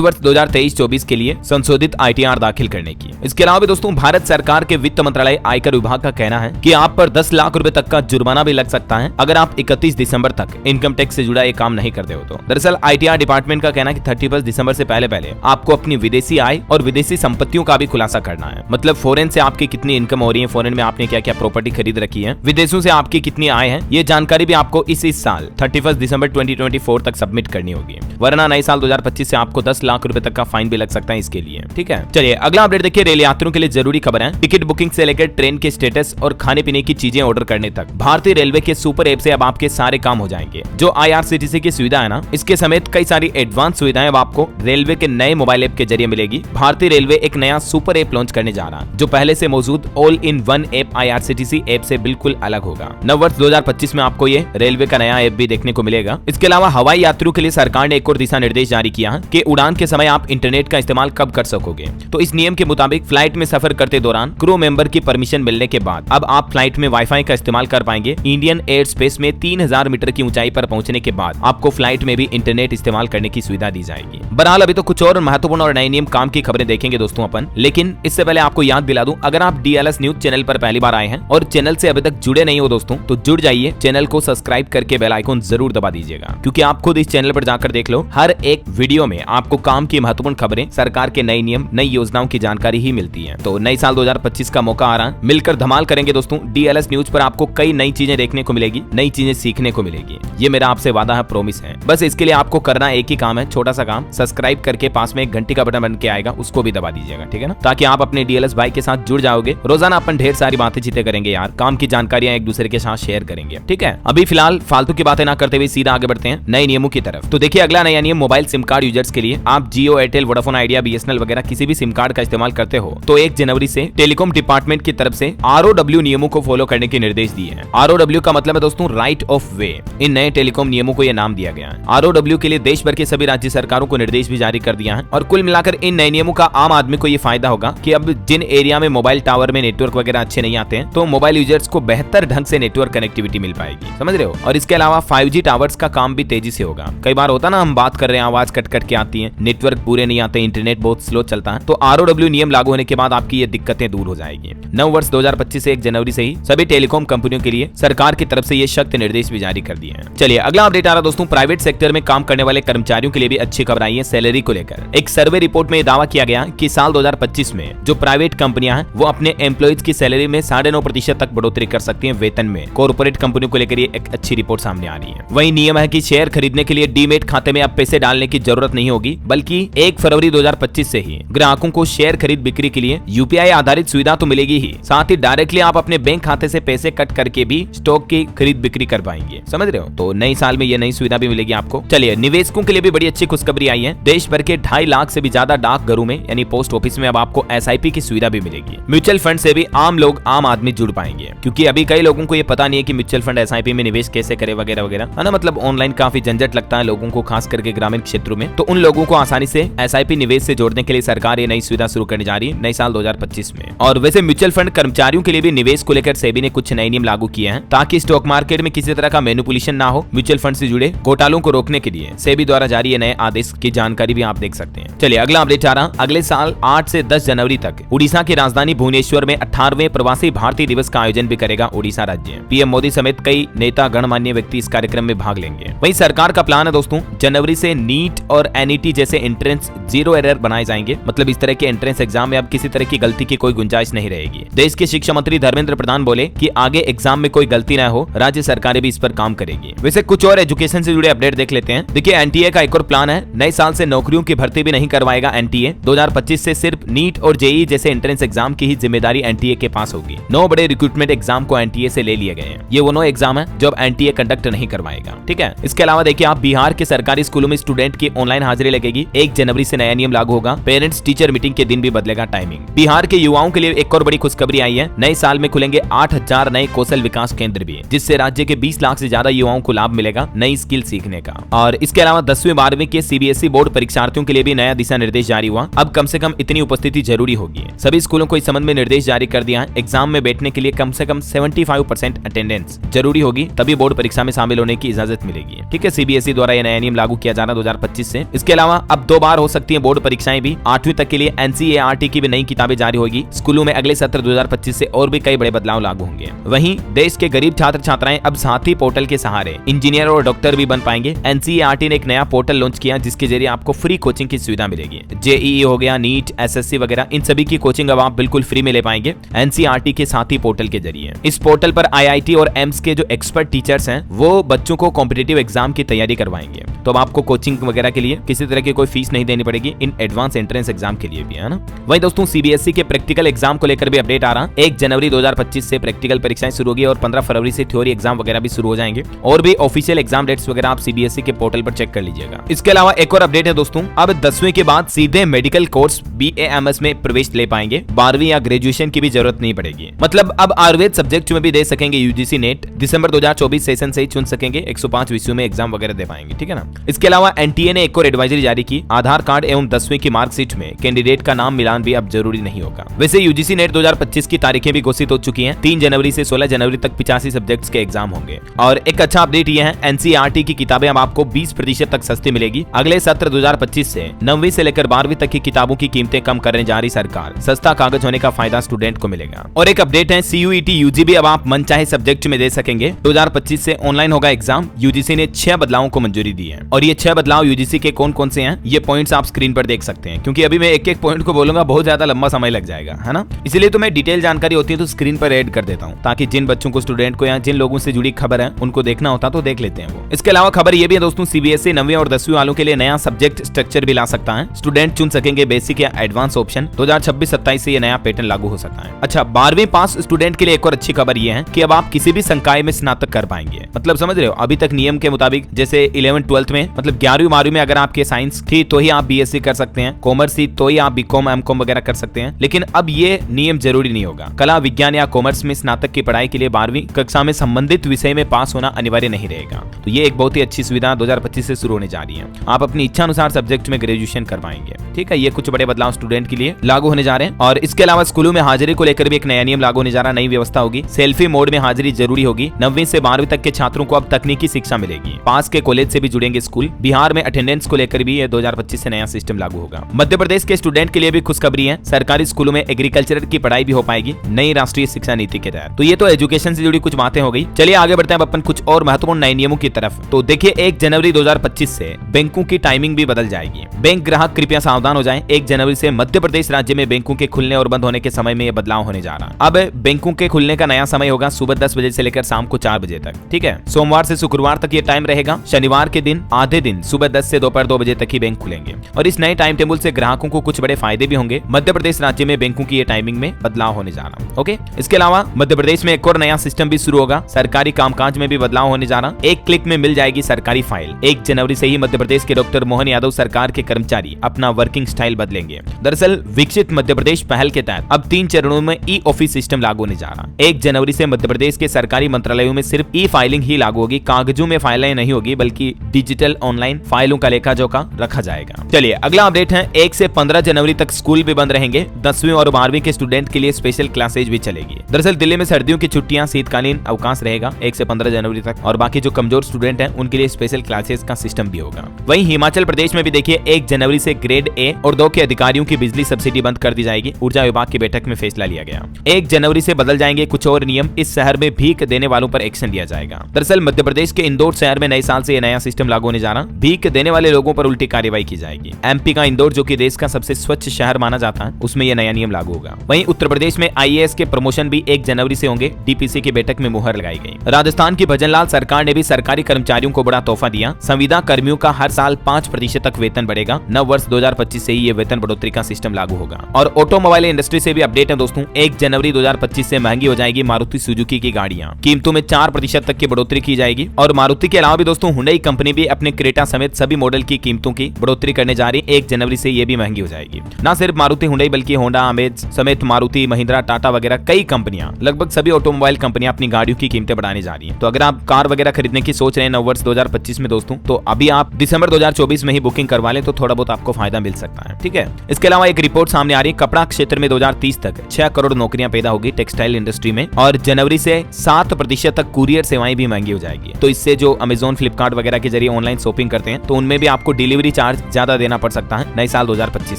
वर्ष 2023-24 के लिए संशोधित आईटीआर दाखिल करने की। इसके अलावा भी दोस्तों भारत सरकार के वित्त मंत्रालय आयकर विभाग का कहना है कि आप पर 10 लाख रुपए तक का जुर्माना भी लग सकता है अगर आप 31 दिसंबर तक इनकम टैक्स से जुड़ा एक काम नहीं करते हो तो। दरअसल आईटीआर डिपार्टमेंट का कहना है कि 31 दिसंबर से पहले आपको अपनी विदेशी आय और विदेशी संपत्तियों का भी खुलासा करना है। मतलब फॉरेन से आपकी कितनी इनकम हो रही है, फॉरेन में आपने क्या क्या प्रॉपर्टी खरीद रखी है, विदेशों से आपकी कितनी आय है, ये जानकारी भी आपको इस साल 31 दिसंबर 2024 तक सबमिट करनी होगी, वरना नए साल 2025 से आपको 10 लाख रुपए तक का फाइन भी लग सकता है इसके लिए। ठीक है, चलिए अगला अपडेट देखिए। रेल यात्रियों के लिए जरूरी खबर है, टिकट बुकिंग से लेकर ट्रेन के स्टेटस और खाने पीने की चीजें ऑर्डर करने तक भारतीय रेलवे के सुपर ऐप से अब आपके सारे काम हो जाएंगे। जो IRCTC की सुविधा है ना, इसके समेत कई सारी एडवांस सुविधाएं अब आपको रेलवे के नए मोबाइल ऐप के जरिए मिलेगी। भारतीय रेलवे एक नया सुपर ऐप लॉन्च करने जा रहा है जो पहले से मौजूद all in one app IRCTC app से बिल्कुल अलग होगा। नव वर्ष 2025 में आपको ये रेलवे का नया ऐप भी देखने को मिलेगा। इसके अलावा हवाई यात्रियों के लिए सरकार ने एक और दिशा निर्देश जारी किया है कि उड़ान के समय आप इंटरनेट का इस्तेमाल कब कर सकोगे। तो इस नियम के मुताबिक फ्लाइट में सफर करते दौरान क्रू मेंबर की परमिशन मिलने के बाद अब आप फ्लाइट में वाईफाई का इस्तेमाल कर पाएंगे। इंडियन एयर स्पेस में 3000 मीटर की ऊंचाई पर पहुंचने के बाद आपको फ्लाइट में भी इंटरनेट इस्तेमाल करने की सुविधा दी जाएगी। बहरहाल अभी तो कुछ और महत्वपूर्ण और नए नियम काम की खबरें देखेंगे दोस्तों अपन, लेकिन इससे पहले आपको याद दिला दूं, अगर आप DLS न्यूज चैनल पर पहली बार आए हैं और चैनल से अभी तक जुड़े नहीं हो दोस्तों, तो जुड़ जाइए, चैनल को सब्सक्राइब करके बेल आइकन जरूर दबा दीजिएगा, क्योंकि आप खुद इस चैनल पर जाकर देख लो, हर एक वीडियो में आपको काम की महत्वपूर्ण खबरें, सरकार के नए नियम, नई योजनाओं की जानकारी ही मिलती है। तो नई साल 2025 का मौका आ रहा है, मिलकर धमाल करेंगे दोस्तों। DLS न्यूज पर आपको कई नई चीजें देखने को मिलेगी, नई चीजें सीखने को मिलेगी, ये मेरा आपसे वादा है, प्रॉमिस है। बस इसके लिए आपको करना एक ही काम है, छोटा सा काम, सब्सक्राइब करके पास में एक घंटी का बटन बन के आएगा, उसको भी दबा दीजिएगा, ठीक है ना, ताकि आप अपने DLS भाई के साथ जुड़ जाओगे। रोजाना अपन ढेर सारी बातें चीतें करेंगे यार, काम की जानकारियां एक दूसरे के साथ शेयर करेंगे, ठीक है। अभी फिलहाल फालतू की बातें ना करते हुए सीधा आगे बढ़ते हैं नए नियमों की तरफ। तो देखिए अगला नया नियम मोबाइल सिम कार्ड यूजर्स के लिए। आप जियो, एयरटेल, वोडाफोन आइडिया, BSNL वगैरह किसी भी सिम कार्ड का इस्तेमाल करते हो तो 1 जनवरी से टेलीकॉम डिपार्टमेंट की तरफ से ROW नियमों को फॉलो करने के निर्देश दिए हैं। ROW का मतलब है दोस्तों राइट ऑफ वे। इन नए टेलीकॉम नियमों को यह नाम दिया गया है। ROW के लिए देश भर के सभी राज्य सरकारों को निर्देश भी जारी कर दिया है और कुल मिलाकर इन नए नियमों का आम आदमी को ये फायदा होगा कि अब जिन एरिया में मोबाइल टावर में नेटवर्क वगैरह अच्छे नहीं आते हैं तो मोबाइल यूजर्स को बेहतर ढंग से नेटवर्क कनेक्टिविटी मिल पाएगी, समझ रहे हो। और इसके अलावा 5G टावर्स का काम भी तेजी से होगा। कई बार होता ना, हम बात कर रहे हैं, आवाज कट कट के आती है, नेटवर्क पूरे नहीं आते, इंटरनेट बहुत स्लो चलता है, तो ROW नियम लागू होने के बाद आपकी ये दिक्कतें दूर हो जाएगी। नव वर्ष 2025 से 1 जनवरी से ही सभी टेलीकॉम कंपनियों के लिए सरकार की तरफ से ये सख्त निर्देश भी जारी कर दिए हैं। चलिए अगला अपडेट आ रहा दोस्तों, प्राइवेट सेक्टर में काम करने वाले कर्मचारियों के लिए भी अच्छी खबर आई है सैलरी को लेकर। एक सर्वे रिपोर्ट में दावा किया गया कि साल 2025 में जो प्राइवेट कंपनियां हैं वो अपने एम्प्लॉइज की सैलरी में 9.5% तक बढ़ोतरी कर सकती हैं वेतन में। कॉर्पोरेट कंपनियों को लेकर ये एक अच्छी रिपोर्ट सामने आ रही है। वही नियम है कि शेयर खरीदने के लिए डीमेट खाते में अब पैसे डालने की जरूरत नहीं होगी, बल्कि 1 फरवरी 2025 से ही ग्राहकों को शेयर खरीद बिक्री के लिए UPI आधारित सुविधा तो मिलेगी ही, साथ ही डायरेक्टली आप अपने बैंक खाते से पैसे कट करके भी स्टॉक की खरीद बिक्री कर पाएंगे, समझ रहे हो। तो नई साल में ये नई सुविधा भी मिलेगी आपको। चलिए निवेशकों के लिए भी बड़ी अच्छी खुशखबरी आई है। देश भर के 2.5 लाख से भी ज्यादा डाकघरों में यानी पोस्ट ऑफिस में अब आपको SIP की सुविधा भी मिलेगी। म्यूचुअल फंड से भी आम लोग, आम आदमी जुड़ पाएंगे, क्योंकि अभी कई लोगों को ये पता नहीं है कि म्यूचुअल फंड SIP में निवेश कैसे करे वगैरह वगैरह, है ना। मतलब ऑनलाइन काफी झंझट लगता है लोगों को, खास करके ग्रामीण क्षेत्रों में। तो उन लोगों को आसानी से SIP निवेश से जोड़ने के लिए सरकार ये नई सुविधा शुरू करने जा रही है नई साल 2025 में। और वैसे म्यूचुअल फंड कर्मचारियों के लिए भी निवेश को लेकर सेबी ने कुछ नए नियम लागू किए हैं ताकि स्टॉक मार्केट में किसी तरह का मैनिपुलेशन ना हो। म्यूचुअल फंड से जुड़े घोटालों को रोकने के लिए सेबी द्वारा जारी ये नए आदेश की जानकारी भी आप देख सकते हैं। चलिए अगला अपडेट आ रहा, अगले साल 8 से 10 जनवरी तक उड़ीसा की राजधानी भुवनेश्वर में 18वें प्रवासी भारतीय दिवस का आयोजन भी करेगा उड़ीसा राज्य। PM मोदी समेत कई नेता, गणमान्य व्यक्ति इस कार्यक्रम में भाग लेंगे। वहीं सरकार का प्लान है दोस्तों, जनवरी से नीट और NET जैसे एंट्रेंस 0 एरर बनाए जाएंगे। मतलब इस तरह के एंट्रेंस एग्जाम में अब किसी तरह की गलती की कोई गुंजाइश नहीं रहेगी। देश के शिक्षा मंत्री धर्मेंद्र प्रधान बोले कि आगे एग्जाम में कोई गलती न हो, राज्य सरकारें भी इस पर काम करेगी। वैसे कुछ और एजुकेशन से जुड़े अपडेट देख लेते हैं। देखिए NTA का एक और प्लान है, नए साल साल से नौकरियों की भर्ती भी नहीं करवाएगा एनटीए। 2025 से सिर्फ नीट और जेईई जैसे एंट्रेंस एग्जाम की ही जिम्मेदारी एनटीए के पास होगी। 9 बड़े रिक्रूटमेंट एग्जाम को एनटीए से ले लिए गए हैं। ये वो 9 एग्जाम है जो अब एनटीए कंडक्ट नहीं करवाएगा, ठीक है। इसके अलावा देखिए आप बिहार के सरकारी स्कूलों में स्टूडेंट की ऑनलाइन हाजिरी लगेगी। 1 जनवरी से नया नियम लागू होगा। पेरेंट्स टीचर मीटिंग के दिन भी बदलेगा टाइमिंग। बिहार के युवाओं के लिए एक और बड़ी खुशखबरी आई है। नए साल में खुलेंगे 8000 नए कौशल विकास केंद्र भी, जिससे राज्य के 20 लाख से ज्यादा युवाओं को लाभ मिलेगा नई स्किल सीखने का। और इसके अलावा 10वीं 12वीं के सीबीएसई बोर्ड परीक्षार्थियों के लिए भी नया दिशा निर्देश जारी हुआ। अब कम से कम इतनी उपस्थिति जरूरी होगी। सभी स्कूलों को इस संबंध में निर्देश जारी कर दिया है। एग्जाम में बैठने के लिए कम से कम 75% अटेंडेंस जरूरी होगी, तभी बोर्ड परीक्षा में शामिल होने की इजाजत मिलेगी, ठीक है। सीबीएसई द्वारा यह नया नियम लागू किया जा रहा है 2025 से। इसके अलावा अब 2 बार हो सकती है बोर्ड परीक्षाएं भी। 8वीं तक के लिए एनसीईआरटी की भी नई किताबें जारी होगी। स्कूलों में अगले सत्र 2025 से और भी कई बड़े बदलाव लागू होंगे। वहीं देश के गरीब छात्र छात्राएं अब साथी पोर्टल के सहारे इंजीनियर और डॉक्टर भी बन पाएंगे। एनसीईआरटी ने एक नया पोर्टल लॉन्च किया जिसके जरिए आपको फ्री कोचिंग की सुविधा मिलेगी। जेईई हो गया, नीट, एसएससी वगैरह, इन सभी की कोचिंग अब आप बिल्कुल फ्री में ले पाएंगे एनसीईआरटी के साथी पोर्टल के जरिए। इस पोर्टल पर आईआईटी और एम्स के जो एक्सपर्ट टीचर्स हैं वो बच्चों को कॉम्पिटिटिव एग्जाम की तैयारी करवाएंगे। तो अब आपको कोचिंग वगैरह के लिए किसी तरह की कोई फीस नहीं देनी पड़ेगी इन एडवांस एंट्रेंस एग्जाम के लिए भी, है ना। वहीं दोस्तों सीबीएसई के प्रैक्टिकल एग्जाम को लेकर भी अपडेट आ रहा। 1 जनवरी 2025 से प्रैक्टिकल परीक्षाएं शुरू होगी और 15 फरवरी से थ्योरी एग्जाम वगैरह भी शुरू हो जाएंगे। और भी ऑफिशियल एग्जाम डेट्स वगैरह आप सीबीएसई के पोर्टल पर चेक कर लीजिएगा। इसके अलावा एक और अपडेट है दोस्तों, अब 10वीं के बाद सीधे मेडिकल कोर्स बीएएमएस में प्रवेश ले पाएंगे। 12वीं या ग्रेजुएशन की भी जरूरत नहीं पड़ेगी। मतलब अब आयुर्वेद सब्जेक्ट में भी दे सकेंगे यूजीसी नेट। दिसंबर 2024 सेशन से ही चुन सकेंगे। 105 विषयों में एग्जाम वगैरह दे पाएंगे, ठीक है ना। इसके अलावा एनटीए ने एक और एडवाइजरी जारी की। आधार कार्ड एवं 10वीं की मार्कशीट में कैंडिडेट का नाम मिलान भी अब जरूरी नहीं होगा। वैसे यूजीसी नेट 2025 की तारीखें भी घोषित हो चुकी हैं। 3 जनवरी से 16 जनवरी तक 85 सब्जेक्ट्स के एग्जाम होंगे। और एक अच्छा अपडेट ये है, एनसीईआरटी की किताबें अब आपको 20% तक सस्ती मिलेगी। अगले सत्र 2025 से 9वीं से लेकर 12वीं तक की किताबों की कीमतें कम करने जा रही सरकार। सस्ता कागज होने का फायदा स्टूडेंट को मिलेगा। और एक अपडेट है, सीयूईटी यूजी भी अब आप मनचाहे सब्जेक्ट में दे सकेंगे। 2025 से ऑनलाइन होगा एग्जाम। यूजीसी ने 6 बदलावों को मंजूरी दी है। और ये 6 बदलाव यूजीसी के कौन कौन से हैं, ये पॉइंट्स आप स्क्रीन पर देख सकते हैं। क्योंकि अभी मैं एक एक पॉइंट को बोलूंगा बहुत ज्यादा लंबा समय लग जाएगा, है ना। इसलिए तो मैं डिटेल जानकारी होती है तो स्क्रीन पर ऐड कर देता हूँ, ताकि जिन बच्चों को, स्टूडेंट को या जिन लोगों से जुड़ी खबर है उनको देखना होता तो देख लेते हैं वो। इसके अलावा खबर ये भी है दोस्तों, सीबीएसई 9वीं और 10वीं वालों के लिए नया सब्जेक्ट स्ट्रक्चर भी ला सकता है। स्टूडेंट चुन सकेंगे बेसिक या एडवांस ऑप्शन। 2026-27 से ये नया पैटर्न लागू हो सकता है। अच्छा, 12वीं पास स्टूडेंट के लिए एक और अच्छी खबर ये है कि अब आप किसी भी संकाय में स्नातक कर पाएंगे। मतलब समझ रहे हो, अभी तक नियम के मुताबिक जैसे 11th-12th में, मतलब 11वीं 12वीं में अगर आपके साइंस थी तो ही आप बीएससी कर सकते हैं, कॉमर्स थी तो ही आप बीकॉम एमकॉम वगैरह कर सकते हैं। लेकिन अब ये नियम जरूरी नहीं होगा। कला, विज्ञान या कॉमर्स में स्नातक की पढ़ाई के लिए 12वीं कक्षा में संबंधित विषय में पास होना अनिवार्य नहीं रहेगा। तो ये एक बहुत ही अच्छी सुविधा 2025 से शुरू होने जा रही है। आप अपनी इच्छा अनुसार सब्जेक्ट में ग्रेजुएशन कर पाएंगे, ठीक है। ये कुछ बड़े बदलाव स्टूडेंट के लिए लागू होने जा रहे हैं। और इसके अलावा स्कूलों में हाजिरी को लेकर भी एक नया नियम लागू होने जा रहा है। नई व्यवस्था होगी, सेल्फी मोड में हाजिरी जरूरी होगी। 9वीं से 12वीं तक के छात्रों को अब तकनीकी शिक्षा मिलेगी। पास के कॉलेज से भी जुड़ेंगे स्कूल। बिहार में अटेंडेंस को लेकर भी 2025 से नया सिस्टम लागू होगा। मध्य प्रदेश के स्टूडेंट के लिए भी खुशखबरी है, सरकारी स्कूलों में एग्रीकल्चर की पढ़ाई भी हो पाएगी नई राष्ट्रीय शिक्षा नीति के तहत। तो ये तो एजुकेशन से जुड़ी कुछ बातें हो गई। चलिए आगे बढ़ते हैं अपन कुछ और महत्वपूर्ण नए नियमों की तरफ। तो देखिए 1 जनवरी 2025 से बैंकों की टाइमिंग भी बदल जाएगी। बैंक ग्राहक कृपया सावधान हो जाएं। 1 जनवरी से मध्य प्रदेश राज्य में बैंकों के खुलने और बंद होने के समय में यह बदलाव होने जा रहा है। अब बैंकों के खुलने का नया समय होगा सुबह 10 बजे से लेकर शाम को 4 बजे तक, ठीक है। सोमवार से शुक्रवार तक ये टाइम रहेगा। शनिवार के दिन आधे दिन सुबह 10 से दोपहर 2 बजे तक ही बैंक खुलेंगे। और इस नए टाइम टेबल से ग्राहकों को कुछ बड़े फायदे भी होंगे। मध्य प्रदेश राज्य में बैंकों की ये टाइमिंग में बदलाव होने जा रहा है, ओके। इसके अलावा मध्य प्रदेश में एक और नया सिस्टम भी शुरू होगा। सरकारी कामकाज में भी बदलाव होने जा रहा। एक क्लिक में मिल जाएगी सरकारी फाइल। 1 जनवरी से ही मध्य प्रदेश के डॉक्टर मोहन यादव सरकार के कर्मचारी अपना वर्किंग स्टाइल बदलेंगे। दरअसल विकसित मध्य प्रदेश पहल के तहत अब 3 चरणों में ई ऑफिस सिस्टम लागू होने जा रहा। 1 जनवरी से मध्य प्रदेश के सरकारी मंत्रालयों में सिर्फ ई फाइलिंग ही लागू होगी। कागजों में फाइलें नहीं होगी, बल्कि डिजिटल ऑनलाइन फाइलों का लेखा जोखा रखा जाएगा। चलिए अगला अपडेट है, 1 से 15 जनवरी तक स्कूल भी बंद रहेंगे। 10वीं और 12वीं के स्टूडेंट के लिए स्पेशल क्लासेज भी चलेगी। दरअसल दिल्ली में सर्दियों की छुट्टियां, शीतकालीन अवकाश रहेगा 1 से 15 जनवरी तक। और बाकी जो कमजोर स्टूडेंट हैं उनके लिए स्पेशल क्लासेस का सिस्टम भी होगा। वहीं हिमाचल प्रदेश में भी देखिए 1 जनवरी से ग्रेड ए और 2 के अधिकारियों की बिजली सब्सिडी बंद कर दी जाएगी। ऊर्जा विभाग की बैठक में फैसला लिया गया। 1 जनवरी से बदल जाएंगे कुछ और नियम। इस शहर में भीख देने वालों पर एक्शन लिया जाएगा। दरअसल मध्य प्रदेश के इंदौर शहर में नए साल से यह नया सिस्टम लागू होने जा रहा। भीख देने वाले लोगों पर उल्टी कार्रवाई की जाएगी। एमपी का इंदौर, जो कि देश का सबसे स्वच्छ शहर माना जाता है, उसमें यह नया नियम लागू होगा। वहीं उत्तर प्रदेश में आईएएस के प्रमोशन भी 1 जनवरी से होंगे। डीपीसी की बैठक में मुहर लगाई गई। राजस्थान की भजनलाल सरकार ने भी सरकारी कर्मचारियों को बड़ा तोहफा दिया। संविदा कर्मियों का हर साल 5% 4% तक वेतन बढ़ेगा। नव वर्ष 2025 से ही ये वेतन बढ़ोतरी का सिस्टम लागू होगा। और ऑटोमोबाइल इंडस्ट्री से भी अपडेट है दोस्तों। 1 जनवरी 2025 से महंगी हो जाएगी मारुति सुजुकी की गाड़ियां। कीमतों में 4% तक की बढ़ोतरी की जाएगी। और मारुति के अलावा भी दोस्तों हुंडई कंपनी भी अपने क्रेटा समेत सभी मॉडल की कीमतों की बढ़ोतरी करने जा रही है। 1 जनवरी से ये भी महंगी हो जाएगी। न सिर्फ मारुति हुंडई बल्कि होंडा, अमेज समेत मारुति, महिंद्रा, टाटा वगैरह कई कंपनियां, लगभग सभी ऑटोमोबाइल कंपनियां अपनी गाड़ियों की कीमतें बढ़ाने जा रही हैं। तो अगर आप कार वगैरह खरीदने की सोच रहे हैं नववर्ष 2025 में दोस्तों, तो अभी आप दिसंबर 2024 में ही बुकिंग करवा लें तो थोड़ा बहुत आपको फायदा मिल सकता है। ठीक है। इसके अलावा एक रिपोर्ट सामने आ रही है, कपड़ा क्षेत्र में 2030 तक 6 करोड़ नौकरियां पैदा होगी टेक्सटाइल इंडस्ट्री में। और जनवरी से 7% तक कुरियर सेवाएं भी महंगी हो जाएगी। तो इससे जो अमेजोन, फ्लिपकार्ट वगैरह के जरिए ऑनलाइन शॉपिंग करते हैं तो उनमें भी आपको डिलीवरी चार्ज ज्यादा देना पड़ सकता है नए साल 2025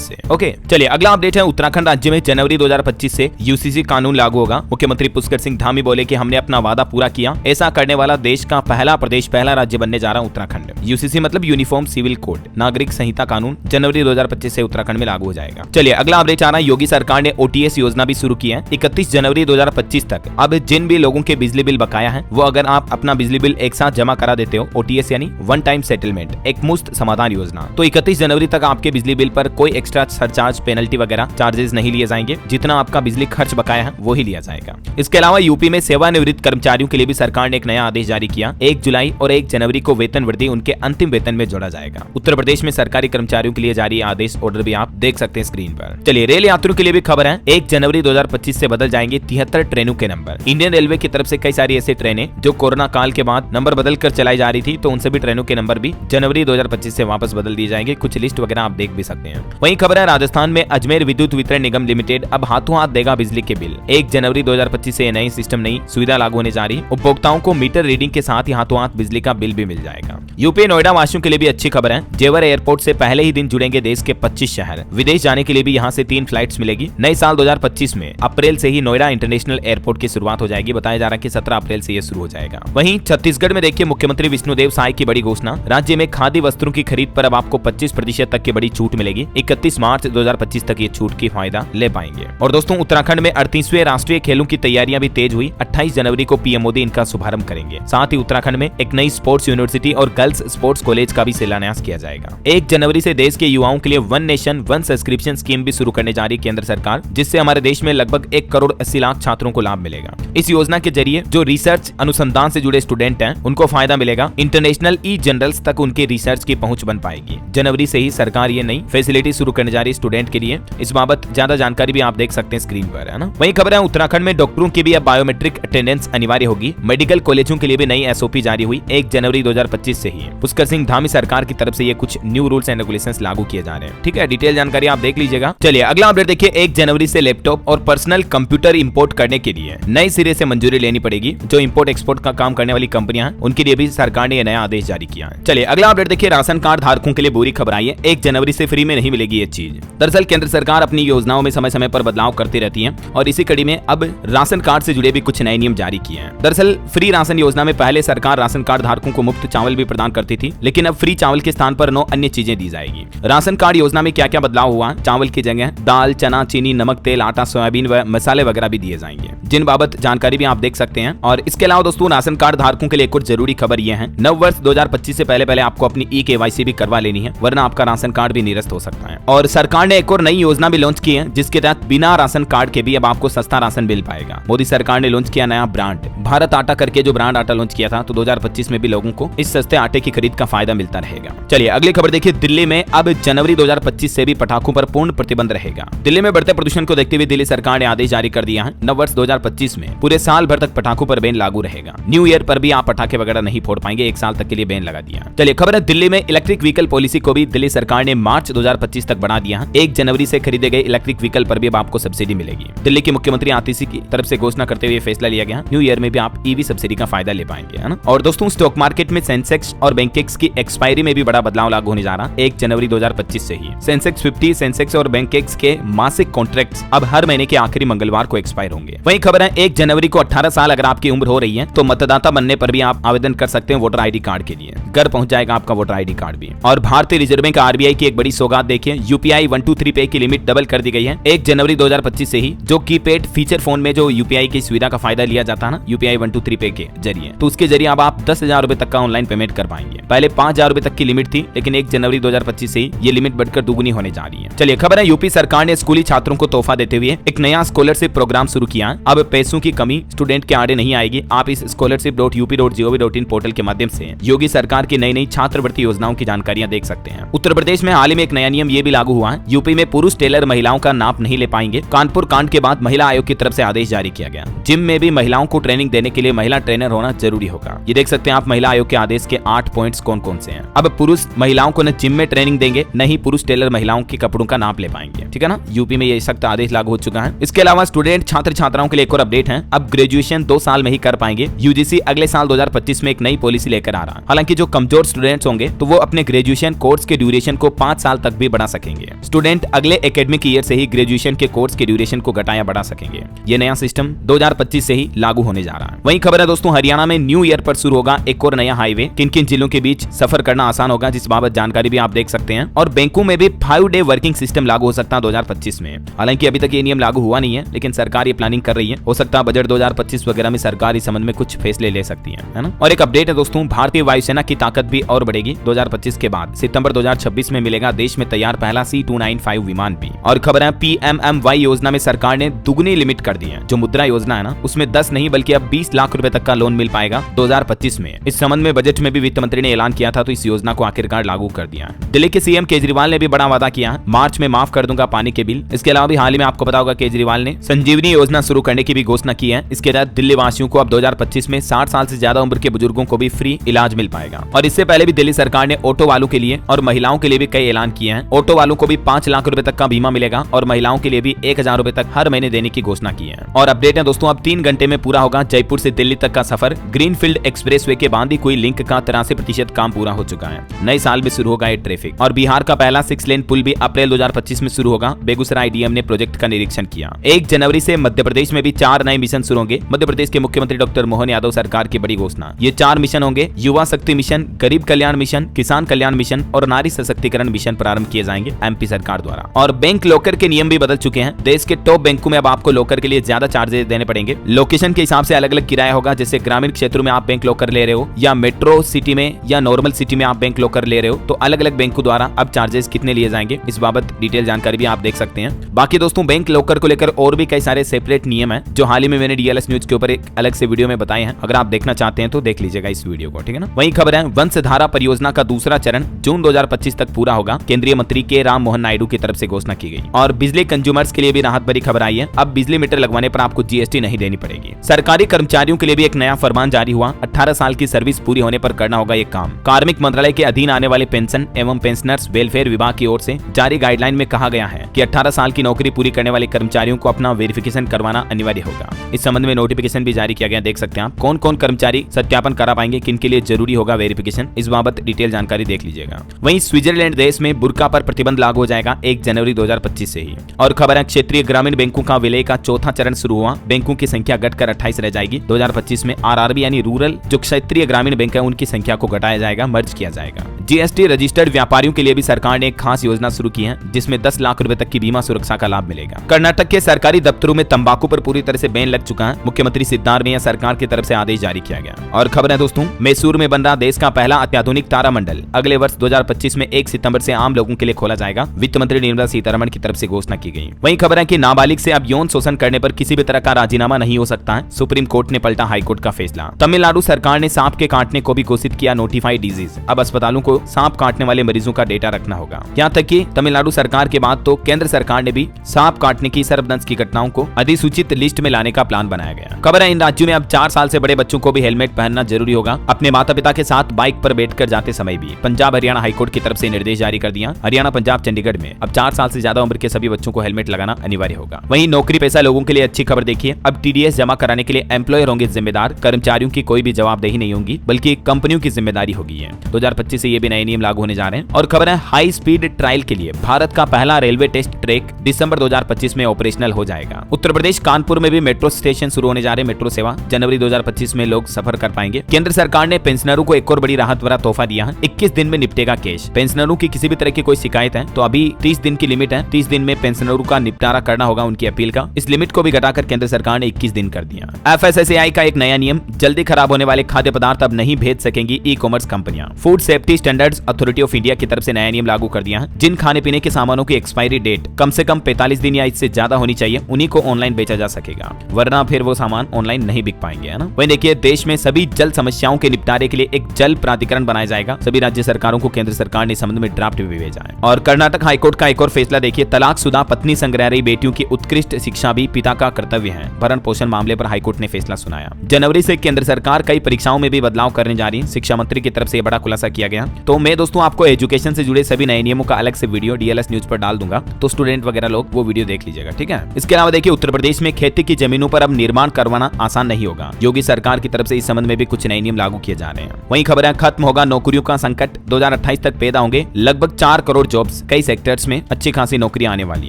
से। ओके, चलिए अगला अपडेट है। उत्तराखंड राज्य में जनवरी 2025 से यूसीसी कानून लागू होगा। मुख्यमंत्री पुष्कर सिंह धामी बोले कि हमने अपना वादा पूरा किया। ऐसा करने वाला देश का पहला प्रदेश, पहला राज्य बनने जा रहा उत्तराखंड। यूसीसी मतलब यूनिफॉर्म सिविल कोड, नागरिक संहिता कानून जनवरी 2025 से उत्तराखंड में लागू हो जाएगा। चलिए अगला अपडेट आ रहा है। योगी सरकार ने ओटीएस योजना भी शुरू की है। 31 जनवरी 2025 तक अब जिन भी लोगों के बिजली बिल बकाया है, वो अगर आप अपना बिजली बिल एक साथ जमा करा देते हो, ओटीएस यानी वन टाइम सेटलमेंट, एक मुफ्त समाधान योजना, तो 31 जनवरी तक आपके बिजली बिल पर कोई एक्स्ट्रा सरचार्ज, पेनल्टी वगैरह चार्जेस नहीं लिए जाएंगे। जितना आपका बिजली खर्च बकाया है वो ही लिया जाएगा। इसके अलावा यूपी में सेवानिवृत्त कर्मचारियों के लिए भी सरकार ने एक नया आदेश जारी किया। 1 जुलाई और 1 जनवरी को वेतन वृद्धि उनके अंतिम वेतन में जोड़ा जाएगा। उत्तर प्रदेश में सरकारी कर्मचारियों के लिए जारी आदेश ऑर्डर भी आप देख सकते हैं स्क्रीन पर। चलिए रेल यात्रियों के लिए भी खबर है। 1 जनवरी 2025 से बदल जाएंगे 73 ट्रेनों के नंबर। इंडियन रेलवे की तरफ से कई सारी ऐसी ट्रेनें जो कोरोना काल के बाद नंबर बदल कर चलाई जा रही थी, तो उन सभी ट्रेनों के नंबर भी जनवरी 2025 से वापस बदल दिए जाएंगे। कुछ लिस्ट वगैरह आप देख भी सकते हैं। वहीं खबर है राजस्थान में अजमेर विद्युत वितरण निगम लिमिटेड अब हाथों हाथ देगा बिजली के बिल। 1 जनवरी 2025 से नई सिस्टम, नई सुविधा लागू होने जा रही। उपभोक्ताओं को मीटर रीडिंग के साथ ही हाथों हाथ बिजली का बिल भी मिल जाएगा। यूपी नोएडा वासियों के लिए भी अच्छी खबर है। जेवर एयरपोर्ट से पहले ही दिन जुड़ेंगे देश के 25 शहर। विदेश जाने के लिए भी यहाँ से 3 फ्लाइट्स मिलेगी। नए साल 2025 में अप्रैल से ही नोएडा इंटरनेशनल एयरपोर्ट की शुरुआत हो जाएगी। बताया जा रहा है कि 17 अप्रैल से यह शुरू हो जाएगा। वहीं छत्तीसगढ़ में देखिए मुख्यमंत्री विष्णुदेव साय की बड़ी घोषणा। राज्य में खाद्य वस्त्रों की खरीद पर अब आपको 25% तक की बड़ी छूट मिलेगी। 31 मार्च 2025 तक ये छूट की फायदा ले पाएंगे। और दोस्तों उत्तराखंड में 38वें राष्ट्रीय खेलों की तैयारियां भी तेज हुई। 28 जनवरी को पीएम मोदी इनका शुभारंभ करेंगे। साथ ही उत्तराखंड में एक नई स्पोर्ट्स यूनिवर्सिटी और गर्ल्स स्पोर्ट्स कॉलेज का भी शिलान्यास किया जाएगा। 1 जनवरी से देश के युवाओं के लिए one nation one subscription scheme भी शुरू करने जा रही है केंद्र सरकार, जिससे हमारे देश में लगभग 1 करोड़ 80 लाख छात्रों को लाभ मिलेगा। इस योजना के जरिए जो रिसर्च अनुसंधान से जुड़े स्टूडेंट हैं उनको फायदा मिलेगा। इंटरनेशनल ई जर्नल्स तक उनके रिसर्च की पहुंच बन पाएगी। जनवरी से ही सरकार ये नई फैसिलिटी शुरू करने जा रही है स्टूडेंट के लिए। इस बाबत ज्यादा जानकारी भी आप देख सकते हैं स्क्रीन पर, है ना। वहीं खबर है उत्तराखंड में डॉक्टरों की भी अब बायोमेट्रिक अटेंडेंस अनिवार्य होगी। मेडिकल कॉलेजों के लिए भी नई एसओपी जारी हुई 1 जनवरी 2025 से ही। पुष्कर सिंह धामी सरकार की तरफ से ये कुछ न्यू रूल्स एंड रेगुलेशंस लागू किए जा रहे हैं। ठीक है, डिटेल जानकारी आप देख लीजिएगा। चलिए अगला अपडेट देखिए। 1 जनवरी से लैपटॉप और पर्सनल कंप्यूटर इंपोर्ट करने के लिए नए सिरे से मंजूरी लेनी पड़ेगी। जो इंपोर्ट एक्सपोर्ट का काम करने वाली कंपनियां हैं उनके लिए भी सरकार ने यह नया आदेश जारी किया है। चलिए अगला अपडेट देखिए। राशन कार्ड धारकों के लिए बुरी खबर आई है। 1 जनवरी से फ्री में नहीं मिलेगी ये चीज। दरअसल केंद्र सरकार अपनी योजनाओं में समय समय पर बदलाव करती रहती है और इसी कड़ी में अब राशन कार्ड से जुड़े भी कुछ नए नियम जारी किए हैं। दरअसल फ्री राशन योजना में पहले सरकार राशन कार्ड धारकों को मुफ्त चावल भी प्रदान करती थी, लेकिन अब फ्री चावल के स्थान पर 9 अन्य चीजें दी जाएगी। राशन कार्ड योजना में क्या क्या बदलाव हुआ? चावल की जगह दाल, चना, चीनी, नमक, तेल, आटा, सोयाबीन व मसाले वगैरह भी दिए जाएंगे, जिन बाबत जानकारी भी आप देख सकते हैं। और इसके अलावा दोस्तों राशन कार्ड धारकों के लिए कुछ जरूरी खबर यह है, नव वर्ष 2025 से पहले आपको अपनी ई-केवाईसी भी करवा लेनी है, वरना आपका राशन कार्ड भी निरस्त हो सकता है। और सरकार ने एक और नई योजना भी लॉन्च की है, जिसके तहत बिना राशन कार्ड के भी अब आपको सस्ता राशन मिल पाएगा। मोदी सरकार ने लॉन्च किया नया ब्रांड भारत आटा करके, जो ब्रांड आटा लॉन्च किया था, तो 2025 में भी लोगों को इस सस्ते आटे की खरीद का फायदा मिलता रहेगा। चलिए अगली खबर देखिए। दिल्ली में अब जनवरी 2025 से भी पटाखों पर पूर्ण प्रतिबंध रहेगा। दिल्ली में बढ़ते प्रदूषण को देखते हुए दिल्ली सरकार ने आदेश जारी कर दिया है। नव वर्ष 2025 में पूरे साल भर तक पटाखों पर बैन लागू रहेगा। न्यू ईयर पर भी आप पटाखे वगैरह नहीं फोड़ पाएंगे। 1 साल तक के लिए बैन लगा दिया। चलिए खबर है दिल्ली में इलेक्ट्रिक व्हीकल पॉलिसी को भी दिल्ली सरकार ने मार्च 2025 तक बढ़ा दिया है। 1 जनवरी से खरीदे गए इलेक्ट्रिक व्हीकल पर भी अब आपको सब्सिडी मिलेगी। दिल्ली के मुख्यमंत्री आतिशी की तरफ से घोषणा करते हुए फैसला लिया गया। न्यू ईयर में भी आप ईवी सब्सिडी का फायदा ले पाएंगे, है ना। और दोस्तों स्टॉक मार्केट में सेंसेक्स और बैंकेक्स की एक्सपायरी में भी बड़ा बदलाव लागू होने जा रहा है 1 जनवरी 2025 से ही। सेंसेक्स 50, सेंसेक्स और बैंकेक्स के मासिक कॉन्ट्रैक्ट्स अब हर महीने के आखिरी मंगलवार को एक्सपायर होंगे। वहीं खबर है 1 जनवरी को 18 साल अगर आपकी उम्र हो रही है तो मतदाता बनने पर भी आप आवेदन कर सकते हैं वोटर आईडी कार्ड के लिए। घर पहुंच जाएगा आपका वोटर आईडी कार्ड भी। और भारतीय रिजर्व बैंक आरबीआई की एक बड़ी सौगात देखिए। यूपीआई 123 पे की लिमिट डबल कर दी गई है 1 जनवरी 2025 से ही। जो कीपैड फीचर फोन में जो यूपीआई की सुविधा का फायदा लिया जाता है ना, यूपीआई 123 पे के जरिए, तो उसके जरिए अब आप 10,000 रुपए तक का ऑनलाइन पेमेंट कर पाएंगे। पहले 5,000 रुपए तक की लिमिट थी, लेकिन 1 जनवरी 2025 से ये लिमिट बढ़कर दुगुनी होने जा रही है। चलिए खबर है, यूपी सरकार ने स्कूली छात्रों को तोहफा देते हुए एक नया स्कॉलरशिप प्रोग्राम शुरू किया। अब पैसों की कमी स्टूडेंट के आड़े नहीं आएगी। आप इस scholarship.up.gov.in पोर्टल के माध्यम से योगी सरकार की नई छात्रवृत्ति योजनाओं की जानकारियां देख सकते हैं। उत्तर प्रदेश में हाल ही में एक नया नियम ये भी लागू हुआ है। यूपी में पुरुष टेलर महिलाओं का नाप नहीं ले पाएंगे। कानपुर कांड के बाद महिला आयोग की तरफ से आदेश जारी किया गया। जिम में भी महिलाओं को ट्रेनिंग देने के लिए महिला ट्रेनर होना जरूरी होगा। ये देख सकते हैं आप महिला आयोग के आदेश के 8 पॉइंट्स कौन कौन से हैं। अब पुरुष महिलाओं को न जिम में ट्रेनिंग देंगे, न ही पुरुष टेलर महिलाओं के कपड़ों का नाप ले पाएंगे। ठीक है ना, यूपी में ये सख्त आदेश लागू हो चुका है। इसके अलावा स्टूडेंट छात्र छात्राओं के लिए एक और अपडेट है। अब ग्रेजुएशन 2 साल में ही कर पाएंगे। यूजीसी अगले साल 2025 में एक नई पॉलिसी लेकर आ रहा है। हालांकि जो कमजोर स्टूडेंट्स होंगे तो वो अपने ग्रेजुएशन कोर्स के ड्यूरेशन को 5 साल तक भी बढ़ा सकेंगे। स्टूडेंट अगले एकेडमिक ईयर से ही ग्रेजुएशन के कोर्स के ड्यूरेशन को घटाया बढ़ा सकेंगे। ये नया सिस्टम 2025 से ही लागू होने जा रहा है। वहीं खबर है दोस्तों, हरियाणा में न्यू ईयर पर शुरू होगा एक और नया हाईवे। किन किन जिलों के बीच सफर करना आसान होगा, जिस बाबत जानकारी भी आप देख सकते हैं। और बैंकों में भी 5 डे वर्किंग सिस्टम लागू हो सकता है 2025 में। हालांकि अभी तक ये नियम लागू हुआ नहीं है, लेकिन सरकार ये प्लानिंग कर रही है। हो सकता है बजट 2025 वगैरह में सरकार इस संबंध में कुछ फैसले ले सकती है ना। और एक अपडेट है दोस्तों, भारतीय वायुसेना की ताकत भी और बढ़ेगी 2025 के बाद। सितंबर 2026 में मिलेगा देश में तैयार पहला C295 विमान भी। और खबर है, PMMY योजना में सरकार ने दुगनी लिमिट कर दी है। जो मुद्रा योजना है ना, उसमें 10 नहीं बल्कि अब 20 लाख रुपए तक का लोन मिल पाएगा 2025 में। इस संबंध में बजट में भी वित्त मंत्री ने ऐलान किया था, तो इस योजना को आखिरकार लागू कर दिया है। दिल्ली के सीएम केजरीवाल ने भी बड़ा वादा किया है, मार्च में माफ कर दूंगा पानी के बिल। इसके अलावा भी हाल ही में आपको पता होगा केजरीवाल ने संजीवनी योजना शुरू करने की भी घोषणा की है। इसके तहत दिल्ली वासियों को अब 2025 में 60 साल से ज्यादा उम्र के बुजुर्गों को भी फ्री इलाज मिल पाएगा। और इससे पहले भी दिल्ली सरकार ने ऑटो वालों के लिए और महिलाओं के लिए भी कई ऐलान किए हैं। ऑटो वालों को भी 5 लाख रुपए तक का बीमा मिलेगा और महिलाओं के लिए भी 1000 रुपए तक हर महीने देने की घोषणा की है। और अपडेट है दोस्तों, अब 3 घंटे में पूरा होगा जयपुर से दिल्ली तक का सफर। ग्रीनफील्ड एक्सप्रेसवे के बांदी कुई लिंक का 83% काम पूरा हो चुका है। नए साल में शुरू होगा ये ट्रैफिक। और बिहार का पहला 6 लेन पुल भी अप्रैल 2025 में शुरू होगा। बेगूसराय डीएम ने प्रोजेक्ट का निरीक्षण किया। 1 जनवरी से मध्य प्रदेश में भी 4 नए मिशन शुरू होंगे। मध्य प्रदेश के मुख्यमंत्री डॉक्टर मोहन यादव सरकार की बड़ी घोषणा। ये 4 मिशन होंगे। युवा शक्ति मिशन, गरीब कल्याण मिशन, किसान कल्याण मिशन और नारी सशक्तिकरण मिशन प्रारंभ किए जाएंगे एमपी सरकार द्वारा। और बैंक लॉकर के नियम भी बदल चुके हैं। देश के टॉप बैंकों में अब आपको लॉकर के लिए ज्यादा चार्जेस देने पड़ेंगे। लोकेशन के हिसाब से अलग अलग किराया होगा। जैसे ग्रामीण क्षेत्रों में आप बैंक लॉकर ले रहे हो या मेट्रो सिटी में या नॉर्मल सिटी में आप बैंक लॉकर ले रहे हो, तो अलग अलग बैंकों द्वारा अब चार्जेस कितने लिए जाएंगे, इस बाबत डिटेल जानकारी भी आप देख सकते हैं। बाकी दोस्तों, बैंक लॉकर को लेकर और भी कई सारे सेपरेट नियम है जो हाल ही में मैंने डीएलएस न्यूज के ऊपर एक अलग से वीडियो में बताए हैं। अगर आप देखना चाहते हैं तो देख लीजिएगा इस वीडियो को, ठीक है ना। वही खबर है, वंशधारा परियोजना का दूसरा चरण जून 2025 तक पूरा होगा। केंद्रीय मंत्री के राम मोहन नायडू की तरफ से घोषणा की गई। और बिजली कंज्यूमर्स के लिए भी राहत भरी खबर आई है। अब बिजली मीटर लगवाने पर आपको जीएसटी नहीं देनी पड़ेगी। सरकारी कर्मचारियों के लिए भी एक नया फरमान जारी हुआ। 18 साल की सर्विस पूरी होने पर करना होगा ये काम। कार्मिक मंत्रालय के अधीन आने वाले पेंशन एवं पेंशनर्स वेलफेयर विभाग की ओर से जारी गाइडलाइन में कहा गया है कि 18 साल की नौकरी पूरी करने वाले कर्मचारियों को अपना वेरिफिकेशन करवाना अनिवार्य होगा। इस संबंध में नोटिफिकेशन भी जारी किया गया। देख सकते हैं आप कौन कौन कर्मचारी सत्यापन करा पाएंगे, किन के लिए जरूरी होगा वेरिफिकेशन, इस बाबत डिटेल जानकारी देख लीजिएगा। वहीं स्विट्जरलैंड देश में बुर्का पर प्रतिबंध लागू हो जाएगा 1 जनवरी 2025 से ही। और खबर है, क्षेत्रीय ग्रामीण बैंकों का विलय का चौथा चरण शुरू हुआ। बैंकों की संख्या घटकर 28 रह जाएगी। 2025 में आरआरबी यानी रूरल जो क्षेत्रीय ग्रामीण बैंक है उनकी संख्या को घटाया जाएगा, मर्ज किया जाएगा। जीएसटी रजिस्टर्ड व्यापारियों के लिए भी सरकार ने एक खास योजना शुरू की है जिसमें 10 लाख रुपए तक की बीमा सुरक्षा का लाभ मिलेगा। कर्नाटक के सरकारी दफ्तरों में तंबाकू पर पूरी तरह से बैन लग चुका है। मुख्यमंत्री सिद्धारमैया सरकार की तरफ से आदेश जारी किया गया। और खबर है दोस्तों, मैसूर में बन रहा देश का पहला अत्याधुनिक तारामंडल अगले वर्ष 2025 में 1 सितंबर से आम लोगों के लिए खोला जाएगा। वित्त मंत्री निर्मला सीतारमण की तरफ से घोषणा की गई। वहीं खबर है कि नाबालिग से अब यौन शोषण करने पर किसी भी तरह का राजीनामा नहीं हो सकता है। सुप्रीम कोर्ट ने पलटा हाईकोर्ट का फैसला। तमिलनाडु सरकार ने सांप के काटने को भी घोषित किया नोटिफाइड डिजीज। अब अस्पतालों को सांप काटने वाले मरीजों का डेटा रखना होगा। यहाँ तक कि तमिलनाडु सरकार के बाद तो केंद्र सरकार ने भी सांप काटने की सर्वदंश की घटनाओं को अधिसूचित लिस्ट में लाने का प्लान बनाया गया। खबर है, इन राज्यों में अब 4 साल से बड़े बच्चों को भी हेलमेट पहनना जरूरी होगा अपने माता पिता के साथ बाइक पर बैठकर जाते समय भी। पंजाब हरियाणा हाईकोर्ट की तरफ से निर्देश जारी कर दिया। हरियाणा, पंजाब, चंडीगढ़ में अब 4 साल से ज्यादा उम्र के सभी बच्चों को हेलमेट लगाना अनिवार्य होगा। वहीं नौकरी पेशा लोगों के लिए अच्छी खबर देखिए, अब टीडीएस जमा कराने के लिए एम्प्लॉयर होंगे जिम्मेदार। कर्मचारियों की कोई भी जवाबदेही नहीं होगी बल्कि कंपनियों की जिम्मेदारी होगी। 2025 से ये भी नए नियम लागू होने जा रहे हैं। और खबर है, हाई स्पीड ट्रायल के लिए भारत का पहला रेलवे टेस्ट ट्रैक दिसंबर 2025 में ऑपरेशनल हो जाएगा। उत्तर प्रदेश कानपुर में भी मेट्रो स्टेशन शुरू होने जा रहे हैं। मेट्रो सेवा जनवरी 2025 में लोग सफर कर पाएंगे। केंद्र सरकार ने पेंशनरों को एक और बड़ी राहत भरा तोहफा दिया है। 21 दिन में निपटेगा केस। पेंशनरों की किसी भी तरह की कोई शिकायत है तो अभी 30 दिन की लिमिट है। 30 दिन में पेंशनरों का निपटारा करना होगा उनकी अपील का। इस लिमिट को भी घटाकर केंद्र सरकार ने 21 दिन कर दिया। FSSAI का एक नया नियम, जल्दी खराब होने वाले खाद्य पदार्थ अब नहीं भेज सकेंगी ई कॉमर्स कंपनियां। Food safety standard standards authority of India की तरफ से नया नियम लागू कर दिया है। जिन खाने पीने के सामानों की एक्सपायरी डेट कम से कम 45 दिन या इससे ज्यादा होनी चाहिए, उन्हीं को ऑनलाइन बेचा जा सकेगा, वरना फिर वो सामान ऑनलाइन नहीं बिक पाएंगे, है ना। वहीं देखिए, देश में सभी जल समस्याओं के निपटारे के लिए एक जल प्राधिकरण बनाया जाएगा। सभी राज्य सरकारों को केंद्र सरकार ने इस संबंध में ड्राफ्ट भी भेजा है। और कर्नाटक हाईकोर्ट का एक और फैसला देखिए, तलाकशुदा पत्नी संग रह रही बेटियों की उत्कृष्ट शिक्षा भी पिता का कर्तव्य है। भरण पोषण मामले पर हाईकोर्ट ने फैसला सुनाया। जनवरी से केंद्र सरकार कई परीक्षाओं में भी बदलाव करने जा रही है। शिक्षा मंत्री की तरफ से बड़ा खुलासा किया गया। तो मैं दोस्तों आपको एजुकेशन से जुड़े सभी नए नियमों का अलग से वीडियो डीएलएस न्यूज पर डाल दूंगा, तो स्टूडेंट वगैरह लोग वो वीडियो देख लीजिएगा, ठीक है। इसके अलावा देखिए, उत्तर प्रदेश में खेती की जमीनों पर अब निर्माण करवाना आसान नहीं होगा। योगी सरकार की तरफ से इस संबंध में भी कुछ नए नियम लागू किए जा रहे हैं। वहीं खबर है, खत्म होगा नौकरियों का संकट, 2028 तक पैदा होंगे लगभग 4 करोड़ जॉब्स। कई सेक्टर्स में अच्छी खासी नौकरियां आने वाली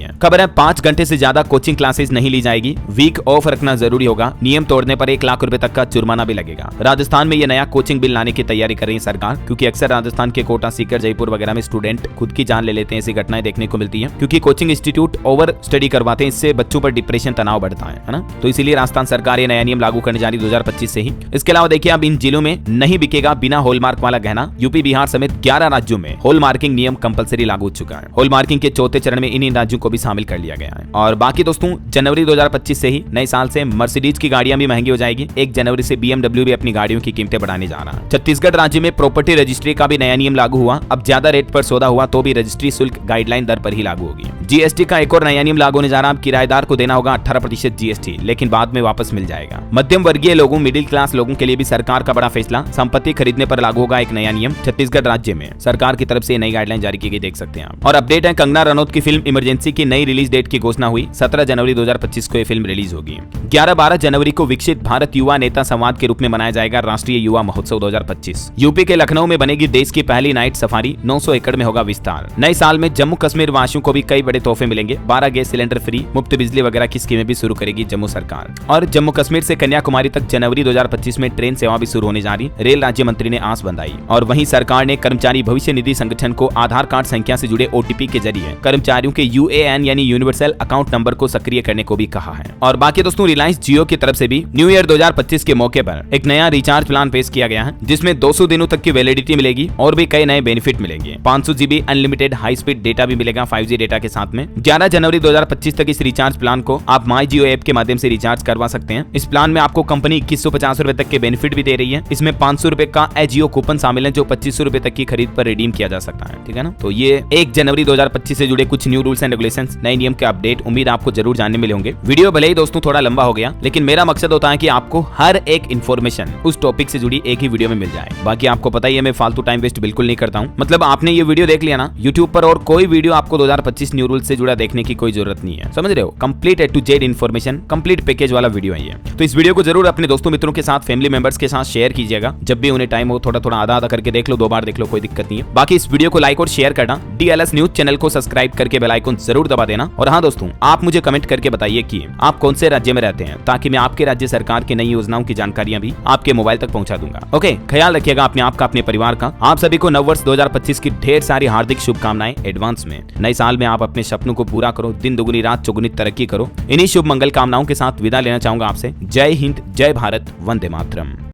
हैं। खबर है, 5 घंटे से ज्यादा कोचिंग क्लासेस नहीं ली जाएगी। वीक ऑफ रखना जरूरी होगा। नियम तोड़ने पर 1 लाख रुपए तक का जुर्माना भी लगेगा। राजस्थान में ये नया कोचिंग बिल लाने की तैयारी कर रही है सरकार, क्योंकि अक्सर राजस्थान के कोटा, सीकर, जयपुर वगैरह में स्टूडेंट खुद की जान ले लेते हैं। ऐसी घटनाएं देखने को मिलती हैं, क्योंकि कोचिंग इंस्टीट्यूट ओवर स्टडी करवाते हैं। इससे बच्चों पर डिप्रेशन, तनाव बढ़ता है ना। तो इसीलिए राजस्थान सरकार ये नया नियम लागू करने जा रही 2025 से ही। इसके अलावा देखिए, अब इन जिलों में नहीं बिकेगा बिना हॉलमार्क वाला गहना। यूपी, बिहार समेत 11 राज्यों में हॉलमार्किंग नियम कंपलसरी लागू हो चुका है। हॉलमार्किंग के चौथे चरण में इन राज्यों को भी शामिल कर लिया गया है। और बाकी दोस्तों, जनवरी 2025 से ही नए साल से मर्सिडीज की गाड़ियां भी महंगी हो जाएगी। 1 जनवरी से BMW भी अपनी गाड़ियों की कीमतें बढ़ाने जा रहा है। छत्तीसगढ़ राज्य में प्रॉपर्टी रजिस्ट्री का भी नया नियम लागू हुआ। अब ज्यादा रेट पर सौदा हुआ तो भी रजिस्ट्री शुल्क गाइडलाइन दर पर ही लागू होगी। जीएसटी का एक और नया नियम लागू होने जा रहा है। किराएदार को देना होगा 18% जीएसटी, लेकिन बाद में वापस मिल जाएगा। मध्यम वर्गीय लोगों, मिडिल क्लास लोगों के लिए भी सरकार का बड़ा फैसला। संपत्ति खरीदने पर लागू होगा एक नया नियम। छत्तीसगढ़ राज्य में सरकार की तरफ से नई गाइडलाइन जारी की गई, देख सकते हैं आप। और अपडेट है, कंगना रनौत की फिल्म इमरजेंसी की नई रिलीज डेट की घोषणा हुई। 17 जनवरी 2025 को यह फिल्म रिलीज होगी। 11-12 जनवरी को विकसित भारत युवा नेता संवाद के रूप में मनाया जाएगा राष्ट्रीय युवा महोत्सव 2025। यूपी के लखनऊ में बनेगी देश की पहली नाइट सफारी। 900 एकड़ में होगा विस्तार। नए साल में जम्मू कश्मीर वासियों को भी कई बड़े तोहफे मिलेंगे। 12 गैस सिलेंडर फ्री, मुफ्त बिजली वगैरह की स्कीमें भी शुरू करेगी जम्मू सरकार। और जम्मू कश्मीर से कन्याकुमारी तक जनवरी 2025 में ट्रेन सेवा भी शुरू होने जा रही। रेल राज्य मंत्री ने आस बंधाई। और वहीं सरकार ने कर्मचारी भविष्य निधि संगठन को आधार कार्ड संख्या से जुड़े OTP के जरिए कर्मचारियों के UAN यानी यूनिवर्सल अकाउंट नंबर को सक्रिय करने को भी कहा है। और बाकी दोस्तों, रिलायंस जियो की तरफ से भी न्यू ईयर 2025 के मौके पर एक नया रिचार्ज प्लान पेश किया गया है, जिसमें 200 दिनों तक की वैलिडिटी मिलेगी और भी कई नए बेनिफिट मिलेंगे। 500 GB unlimited high speed data भी मिलेगा 5G डेटा के साथ में। 11 जनवरी 2025 तक इस रिचार्ज प्लान को आप माई जियो ऐप के माध्यम से रिचार्ज करवा सकते हैं। इस प्लान में आपको कंपनी 2150 रुपए तक के बेनिफिट भी दे रही है। इसमें 500 रुपए का एजियो कूपन शामिल है, जो 2500 रुपए तक की खरीद पर रिडीम किया जा सकता है, ठीक है ना। तो ये 1 जनवरी 2025 से जुड़े कुछ न्यू रूल्स एंड रेगुलेशंस, नए नियम के अपडेट, उम्मीद आपको जरूर जानने मिले होंगे। वीडियो भले ही दोस्तों थोड़ा लंबा हो गया, लेकिन मेरा मकसद होता है कि आपको हर एक इन्फॉर्मेशन उस टॉपिक से जुड़ी एक ही वीडियो में मिल जाए। बाकी आपको पता ही है, मैं फालतू टाइम वेस्ट बिल्कुल नहीं करता हूँ। मतलब आपने ये वीडियो देख लिया ना यूट्यूब पर, और कोई वीडियो आपको 2025 न्यू रूल से जुड़ा देखने की कोई जरूरत नहीं है, समझ रहे हो। Complete A to Z information, complete package वाला वीडियो है ये। तो इस वीडियो को जरूर अपने दोस्तों मित्रों के साथ, फैमिली मेंबर्स के साथ शेयर कीजिएगा। जब भी उन्हें टाइम हो, थोड़ा आधा करके देख लो, 2 बार देख लो, कोई दिक्कत नहीं है। बाकी इस वीडियो को लाइक और शेयर करना, DLS न्यूज चैनल को सब्सक्राइब करके बेल आइकन जरूर दबा देना। और हाँ दोस्तों, आप मुझे कमेंट करके बताइए कि आप कौन से राज्य में रहते हैं, ताकि मैं आपके राज्य सरकार की नई योजनाओं की जानकारियां भी आपके मोबाइल तक पहुंचा दूंगा। ओके, ख्याल रखिएगा अपने आप का, अपने परिवार का। आप सभी को नववर्ष 2025 की ढेर सारी हार्दिक शुभकामनाएं एडवांस में। नए साल में आप अपने सपनों को पूरा करो, दिन दुगुनी रात चौगुनी तरक्की करो। इन्हीं शुभ मंगल कामनाओं के साथ विदा लेना चाहूंगा आपसे। जय हिंद, जय भारत, वंदे मातरम।